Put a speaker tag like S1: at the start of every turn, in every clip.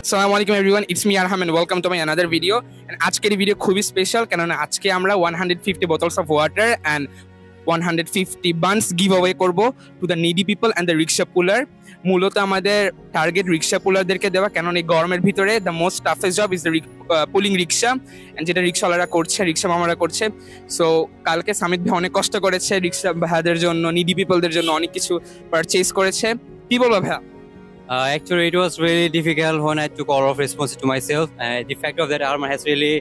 S1: আসসালামু আলাইকুম everyone, it's me Arham and welcome to my another video. আজকের এই ভিডিও খুবই স্পেশাল, কেননা আজকে আমরা 150 bottles of water and 150 buns give away করব to the needy people and the rickshaw puller. মূলত আমাদের টার্গেট রিক্সা পুলারদেরকে দেওয়া, কেননা এই গরমের ভিতরে the most toughest job is the pulling rickshaw, and যেটা রিক্সাওয়ালারা করছে, রিক্সা মামারা করছে। সো কালকে সামিত ভাই অনেক কষ্ট করেছে রিক্সা ভাইয়াদের জন্য, নিডি পিপলদের জন্য অনেক কিছু পারচেজ করেছে। কি বলবো ভাইয়া?
S2: Actually, it was really difficult when I took all of responsibility to myself. The fact of that Arman has really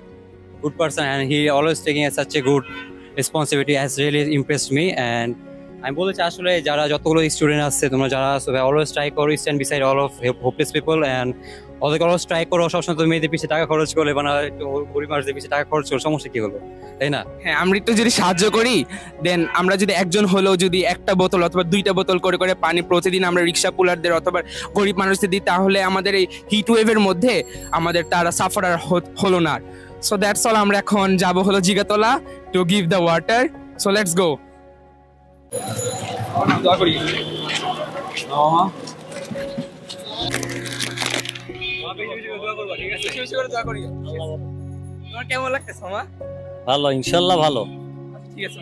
S2: good person, and he always taking such a good responsibility has really impressed me. And I'm বলতে চাই আসলে যারা যতগুলো student আছে, তোমরা যারা আছো, always try করো stand beside all of hopeless people, and ওদেরকে অলওয়েজ ট্রাই করো। সবসময় তুমি মেয়েদের পিছিয়ে টাকা খরচ করলে বা না একটু গরিব মানুষদের পিছিয়ে টাকা খরচ করো, সমস্যা কি হলো, তাই না?
S1: হ্যাঁ, আমরা একটু যদি সাহায্য করি, দেন আমরা যদি একজন হলেও যদি একটা বোতল অথবা দুইটা বোতল করে করে পানি প্রতিদিন আমরা রিক্সা পুলারদের অথবা গরিব মানুষদের দিই, তাহলে আমাদের এই হিট ওয়েভের মধ্যে আমাদের তারা সাফার আর হলো না। So that's all. আমরা এখন যাব হলো Jigatola to give the water. So let's go. দোয়া করি। কেমন লাগতেছে মামা?
S2: ভালো, ইনশাল্লাহ ভালো।
S1: ঠিক আছে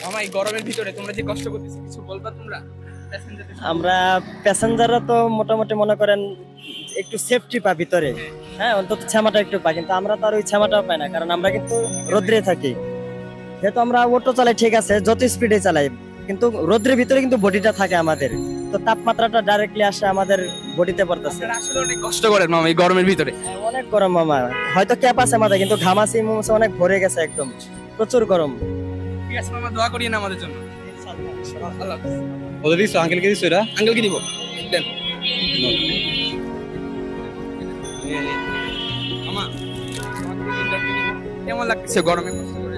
S1: মামা, এই গরমের ভিতরে তোমরা যে কষ্ট করতেছো, কিছু বলবা তোমরা?
S3: আমরা প্যাসেঞ্জাররা তো মোটামুটি মনে করেন একটু সেফটি পা ভিতরে, হ্যাঁ অন্তত ছামাটা একটু পাই, কিন্তু আমরা তো আর ওই ছামাটাও পাই না, কারণ আমরা কিন্তু রোদ্রে থাকি। যেহেতু আমরা অটো চালাই ঠিক আছে, যত স্পিডে চালাই, কিন্তু রোদ্রের ভিতরে কিন্তু বডিটা থাকে আমাদের, তো তাপমাত্রাটা ডাইরেক্টলি আসে আমাদের বডিতে পড়তেছে।
S1: আসলে অনেক কষ্ট করেন মামা এই গরমের ভিতরে।
S3: অনেক গরম মামা, হয়তো ক্যাপ আছে আমাদের, কিন্তু ঘামাসি মুমসে অনেক ভরে গেছে, একদম প্রচুর গরম।
S1: ঠিক আছে মামা, দোয়া করিয়েন আমাদের জন্য। আল্লাহ হাফেজ।
S2: ওদের দিছো, আঙ্কেলকে দিছো? এটা
S1: আঙ্কেলকে দিব, দেন মামা। কেমন লাগছে গরমে কষ্ট করে?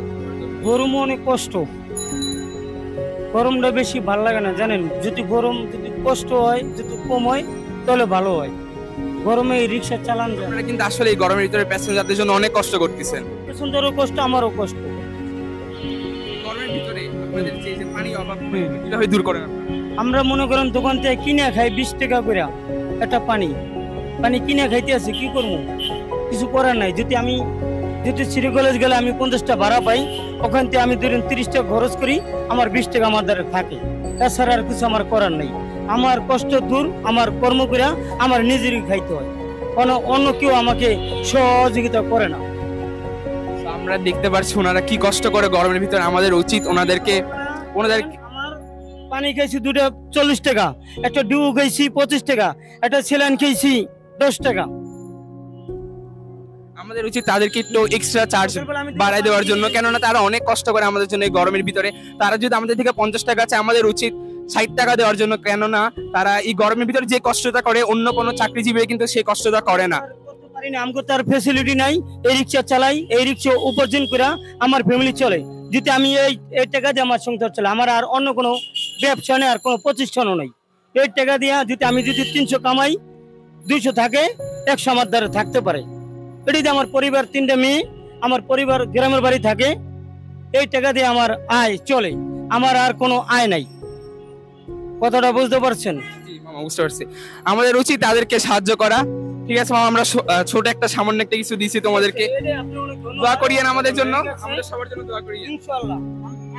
S4: গরমে অনেক কষ্ট, গরমটা বেশি ভালো লাগে না জানেন। যদি গরম যদি কষ্ট হয়, যদি কম হয় তাহলে ভালো হয়। গরমে রিক্সা চালান যায়।
S1: আপনারা কিন্তু আসলে এই গরমের ভিতরে প্যাসেঞ্জারদের জন্য অনেক কষ্ট করতেছেন।
S4: প্যাসেঞ্জারও কষ্ট, আমারও কষ্ট।
S1: গরমের ভিতরে আপনাদের যে পানি অভাব, কিভাবে দূর করেন আপনারা?
S4: আমরা মনে করেন দোকান থেকে কিনে খাই 20 টাকা করে একটা পানি কিনে খাইতে আছি, কি করবো? কিছু করার নাই। যদি সিটি কলেজ গেলে আমি 50 টাকা ভাড়া পাই, ওখান থেকে আমি ধরেন 30 টাকা খরচ করি, আমার 20 টাকা আমার দ্বারা থাকে। তাছাড়া আর কিছু আমার করার নেই। আমার কষ্ট দূর, আমার কর্ম করে আমার নিজেরই খাইতে হয়, অন্য কেউ আমাকে সহযোগিতা করে না।
S1: আমরা দেখতে পাচ্ছি ওনারা কি কষ্ট করে গরমের ভিতরে। আমাদের উচিত ওনাদের
S4: আমার পানি খাইছি দুটো 40 টাকা, একটা ডিউ খাইছি 25 টাকা, একটা সেলাইন খাইছি 10 টাকা।
S1: আমাদের উচিত তাদেরকে একটু এক্সট্রা চার্জ বাড়াই দেওয়ার জন্য, কেননা তারা অনেক কষ্ট করে আমাদের জন্য এই গরমের ভিতরে। তারা যদি আমাদের থেকে 50 টাকা চায়, আমাদের উচিত 60 টাকা দেওয়ার জন্য, কেননা তারা এই গরমের ভিতরে যে কষ্টটা করে অন্য কোনো চাকরিজীবী কিন্তু সেই কষ্টটা করে না।
S4: আমাকে তার ফ্যাসিলিটি নাই, এই রিক্সা চালাই, এই রিক্সা উপার্জন করে আমার ফ্যামিলি চলে। যদি আমি এই টাকা দিয়ে আমার সংসার চলে, আমার আর অন্য কোনো ব্যবসা নেই, আর কোনো প্রতিষ্ঠানও নেই। এই টাকা দিয়ে আমি যদি 300 কামাই, 200 থাকে, 100 আমার দ্বারা থাকতে পারে। এটি আমার পরিবার, 3টে মেয়ে, আমার পরিবার গ্রামের বাড়ি থাকে, এই টাকা দিয়ে আমার আয় চলে, আমার আর কোনো আয় নাই। কথাটা বুঝতে পারছেন?
S1: বুঝতে পারছি। আমাদের উচিত তাদেরকে সাহায্য করা। ঠিক আছে মামা, আমরা ছোট একটা সামান্য একটা কিছু দিয়েছি তোমাদেরকে। দোয়া করিয়েন আমাদের জন্য, আমাদের সবার জন্য দোয়া করিয়েন।
S4: ইনশাআল্লাহ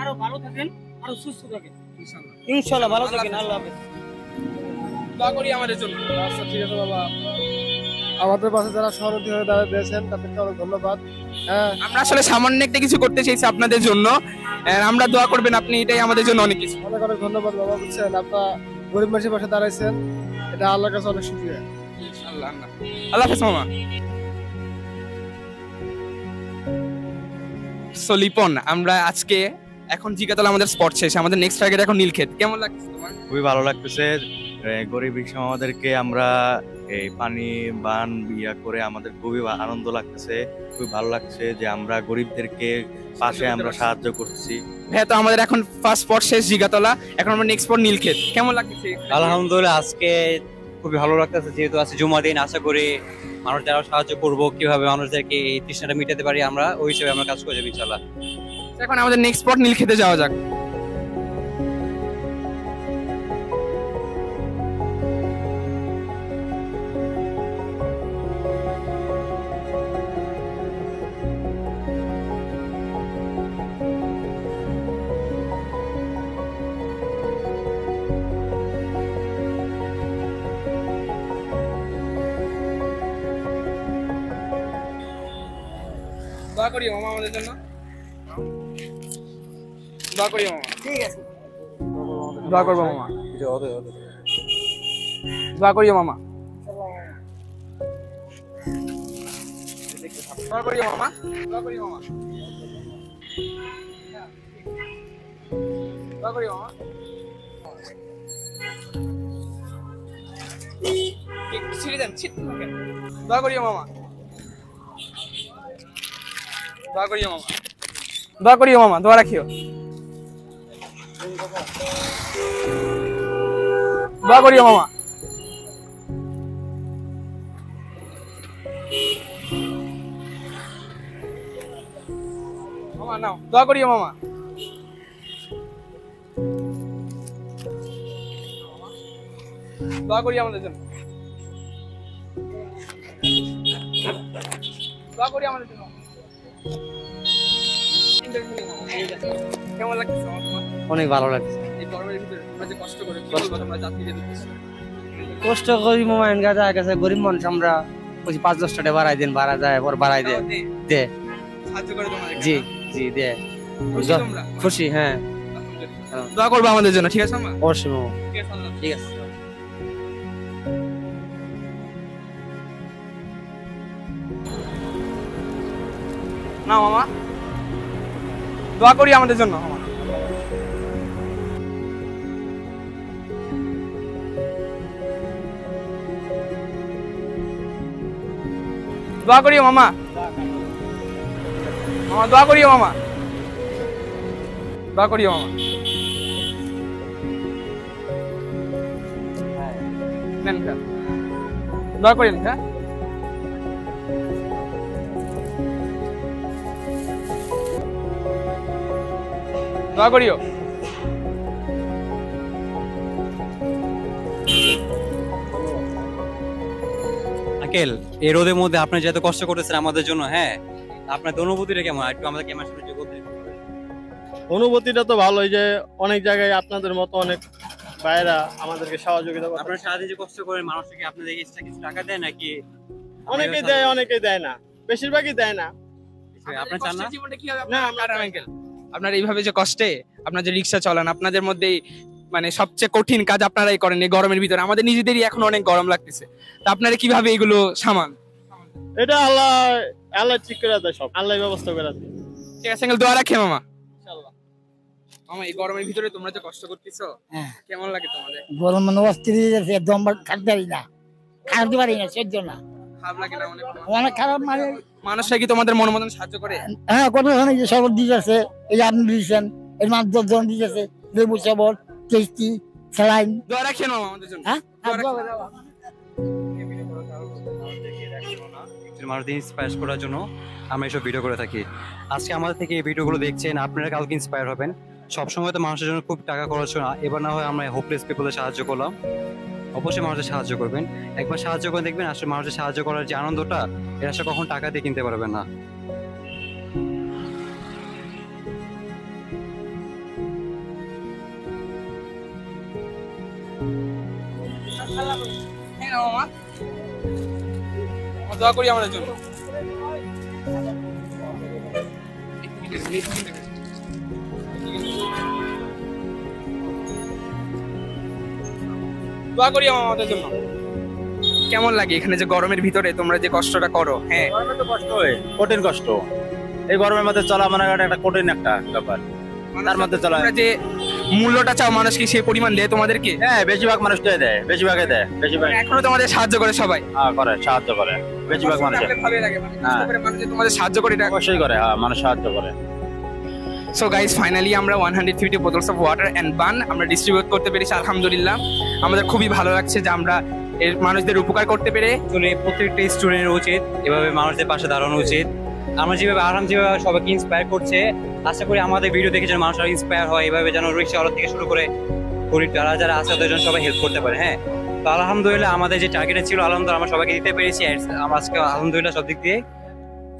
S4: আরো ভালো থাকেন, আরো সুস্থ থাকেন ইনশাআল্লাহ। ভালো থাকেন, আল্লাহ হাফেজ।
S1: দোয়া করি আমাদের জন্য।
S5: আচ্ছা ঠিক আছে বাবা, আমাদের পাশে যারা সহযোগী হয়ে দাঁড়িয়েছেন তাদেরকে অনেক ধন্যবাদ। হ্যাঁ,
S1: আমরা আসলে সামান্য একটা কিছু করতে চাইছি আপনাদের জন্য, আমরা দোয়া করবেন আপনি, এটাই আমাদের জন্য অনেক কিছু।
S5: অনেক অনেক ধন্যবাদ বাবা, বুঝছেন আপনারা গরিব মানুষের পাশে দাঁড়াইছেন, এটা আল্লাহর কাছে অনেক শুকরিয়া।
S1: আল্লাহ হাফেজ মামা। সো লিপন, আমরা আজকে এখন জিগাতলা আমাদের স্পট শেষ, আমাদের নেক্সট টার্গেট এখন নীলক্ষেত। কেমন লাগছে তোমার?
S6: খুবই ভালো লাগতেছে। গরিব রিক্সা আমাদেরকে আমরা এই পানি বান বিয়া করে আমাদের খুবই আনন্দ লাগতেছে, খুবই ভালো লাগছে যে আমরা গরিবদেরকে পাশে আমরা সাহায্য করছি।
S1: হ্যাঁ, তো আমাদের এখন ফার্স্ট স্পট শেষ জিগাতলা, এখন আমরা নেক্সট স্পট নীলক্ষেত। কেমন লাগছে?
S2: আলহামদুলিল্লাহ, আজকে খুবই ভালো লাগতেছে। যেহেতু আছে জুমা দিন, আশা করি মানুষ যারা সাহায্য করবো, কিভাবে মানুষদেরকে এই তৃষ্ণাটা মিটাতে পারি, আমরা ওই হিসেবে আমরা কাজ করে যাবো ইনশাআল্লাহ।
S1: এখন আমাদের নেক্সট স্পট নীলক্ষেতে যাওয়া যাক। দোয়া করি মামা আমাদের জন্য, দোয়া করি মামা।
S3: ঠিক আছে,
S1: দোয়া করবো মামা, দোয়া করিও মামা, দোয়া করিও মামা, দোয়া করিও মামা, দোয়া করিও মামা। ছিঁড়ে যান, দোয়া করিও মামা, দোয়া করিও মামা, দোয়া করিও মামা, দোয়া রাখিও, দোয়া করিও মামা। মামা নাও, দোয়া করিও মামা, দোয়া করি আমাদের জন্য, দোয়া করি আমাদের জন্য। কেমন লাগছে
S3: অনেক ভালো লাগছে।
S1: এই গরমের ভিতরে তোমরা যে কষ্ট করে, কি বলবো তোমরা যাত্রীদের উদ্দেশ্যে?
S3: কষ্ট করি মামা, এনগা গেছে গরিব মানুষ আমরা, 5-10 টাকা বাড়াই দেন, বাড়া যায় পর বাড়াই দে দে,
S1: সাহায্য করে তোমাদের।
S3: জি জি দে,
S1: খুশি তোমরা?
S3: খুশি। হ্যাঁ,
S1: দোয়া করবো আমাদের জন্য, ঠিক আছে মামা?
S3: অবশ্যই মামা,
S1: ঠিক আছে, আল্লাহ।
S3: ঠিক আছে।
S1: না মামা, দোয়া করি আমাদের জন্য মামা। দোয়া করিও মামা, মামা দোয়া করিও মামা, দোয়া করিও মামা। নেন খা, দোয়া করেন খা। দোয়া করিও।
S2: আঙ্কেল, এই রোদের মধ্যে আপনি যে এত কষ্ট করতেছেন আমাদের জন্য, হ্যাঁ, আপনার অনুভূতিটা কেমন একটু আমাদের ক্যামেরার সামনে যোগ করতে?
S5: অনুভূতিটা তো ভালোই যে অনেক জায়গায় আপনাদের মতো অনেক ভাইরা আমাদেরকে সহযোগিতা করে।
S2: আপনারা সারাদিন যে কষ্ট করেন, মানুষকে আপনাদের এক্সট্রা কিছু টাকা দেয় নাকি?
S5: অনেকেই দেয়, অনেকেই দেয় না, বেশিরভাগই দেয় না।
S2: আপনার চান না?
S1: জীবনটা কিভাবে আপনারা কাটান আঙ্কেল? আপনারা এইভাবে যে কষ্টে আপনার যে রিক্সা চালান, আপনাদের মধ্যে মানে সবচেয়ে কঠিন কাজ আপনারাই করেন এই গরমের ভিতরে। আমাদের নিজেদেরই এখন অনেক গরম লাগতেছে, তা আপনারা কিভাবে এগুলো সামান?
S5: এটা আল্লাহ আল্লাহ ঠিক করে দেয়, সব আল্লাহ ব্যবস্থা করে দেয়।
S1: ঠিক আছে আঙ্কেল, দোয়া রাখে মামা। ইনশাআল্লাহ। মামা, এই গরমের ভিতরে তোমরা যে কষ্ট করতেছো, কেমন লাগে তোমাদের?
S7: গরম মানে অস্থির হয়ে যাচ্ছে, একদম খাটতে পারি না, খাটতে পারি না, সহ্য না,
S1: খারাপ লাগে না অনেক?
S7: অনেক খারাপ। মানে
S1: মানুষরা কি তোমাদের মন মতন সাহায্য করে?
S7: হ্যাঁ, কত ধরনের যে শরবত দিয়েছে, এই যে আপনি দিয়েছেন, এর মাঝে 10 জন দিয়েছে, লেবু শরবত, টেস্টি, স্যালাইন।
S1: দোয়া রাখেন মামা আমাদের জন্য।
S7: হ্যাঁ,
S2: মানুষদের ইন্সপায়ার করার জন্য আমরা এইসব ভিডিও করে থাকি। আজকে আমাদের থেকে এই ভিডিওগুলো দেখছেন, আপনারা কালকে ইন্সপায়ার হবেন। সবসময় তো মানুষের জন্য খুব টাকা খরচ হয় না, এবার না হয় আমরা হোপলেস পিপলের সাহায্য করলাম। অবশ্যই মানুষের সাহায্য করবেন, একবার সাহায্য করে দেখবেন, আসলে মানুষের সাহায্য করার যে আনন্দটা, এটা আসলে কখন টাকা দিয়ে কিনতে পারবেন না।
S1: হ্যাঁ মামা, দোয়া করি আমাদের জন্য। দোয়া করি আমাদের জন্য। কেমন লাগে এখানে যে গরমের ভিতরে তোমরা যে কষ্টটা করো? হ্যাঁ,
S8: গরমে তো কষ্ট হয়, কঠিন কষ্ট। এই গরমের মধ্যে চলা মানে একটা কঠিন একটা ব্যাপার। তার মধ্যে চলা,
S1: তোমরা যে মূল্যটা চাও মানুষ কি সেই পরিমাণ দেয় তোমাদেরকে?
S8: হ্যাঁ, বেশিরভাগ মানুষটাই দেয়, বেশিরভাগই দেয়, বেশিরভাগ
S1: এখনো তোমাদের সাহায্য করে সবাই?
S8: করে, সাহায্য করে বেশিরভাগ মানুষ।
S1: ভালো লাগে মানুষ যে তোমাদের সাহায্য করে, এটা
S8: অবশ্যই করে, হ্যাঁ, মানুষ সাহায্য করে।
S1: সো গাইস, ফাইনালি আমরা 150 বোতলস অফ ওয়াটার এন্ড বান আমরা ডিস্ট্রিবিউট করতে পেরেছি, আলহামদুলিল্লাহ। আমাদের খুবই ভালো লাগছে যে আমরা এর মানুষদের উপকার করতে পেরে।
S2: আসলে প্রত্যেকটা স্টুডেন্টের উচিত এভাবে মানুষদের পাশে দাঁড়ানো উচিত। আমরা যেভাবে আরাম যেভাবে সবাইকে ইন্সপায়ার করছে, আশা করি আমাদের ভিডিও দেখে যেন মানুষ ইন্সপায়ার হয়, এভাবে যেন রিক্সাওয়ালা থেকে শুরু করে গরিব যারা যারা আছে তাদের জন্য সবাই হেল্প করতে পারে। হ্যাঁ, তো আলহামদুলিল্লাহ আমাদের যে টার্গেট ছিল আলহামদুলিল্লাহ আমরা সবাইকে দিতে পেরেছি। আমরা আজকে আলহামদুলিল্লাহ সব দিক দিয়ে।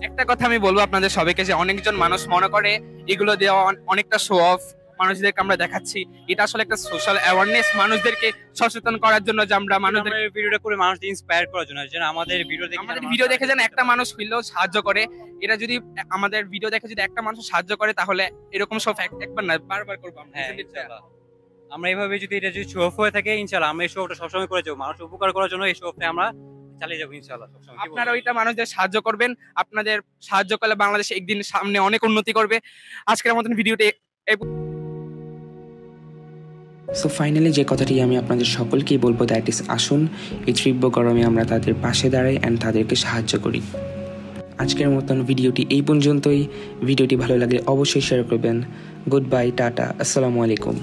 S1: একটা কথা আমি বলবো আপনাদের সবাইকে যে অনেকজন মানুষ মনে করে এগুলো দেওয়া অনেকটা শো অফ, মানুষদেরকে আমরা দেখাচ্ছি, এটা আসলে একটা সোশ্যাল অ্যাওয়ারনেস, মানুষদেরকে সচেতন করার জন্য যে আমরা মানুষদের
S2: আমাদের ভিডিওটা করে মানুষকে ইন্সপায়ার করার জন্য, যেন আমাদের ভিডিও দেখে
S1: আমাদের ভিডিও দেখে যেন একটা মানুষ হইলেও সাহায্য করে। এটা যদি আমাদের ভিডিও দেখে যদি একটা মানুষ সাহায্য করে তাহলে এরকম সব একবার না বারবার করবো আমরা।
S2: হ্যাঁ, ইনশাআল্লাহ। আমরা এইভাবে যদি এটা যদি শো অফ হয়ে থাকে ইনশাআল্লাহ আমরা এই শোটা সবসময় করে যাবো, মানুষ উপকার করার জন্য এই শোটা আমরা চালিয়ে যাবো ইনশাআল্লাহ সবসময়।
S1: আপনারা ওইটা মানুষদের সাহায্য করবেন, আপনাদের সাহায্য করলে বাংলাদেশ একদিন সামনে অনেক উন্নতি করবে। আজকের মতন ভিডিওটি
S9: সো ফাইনালি যে কথাটি আমি আপনাদের সকলকেই বলবো, দ্যাট ইজ আসুন এই তীব্র গরমে আমরা তাদের পাশে দাঁড়াই অ্যান্ড তাদেরকে সাহায্য করি। আজকের মতন ভিডিওটি এই পর্যন্তই। ভিডিওটি ভালো লাগলে অবশ্যই শেয়ার করবেন। গুড বাই, টাটা, আসসালামু আলাইকুম।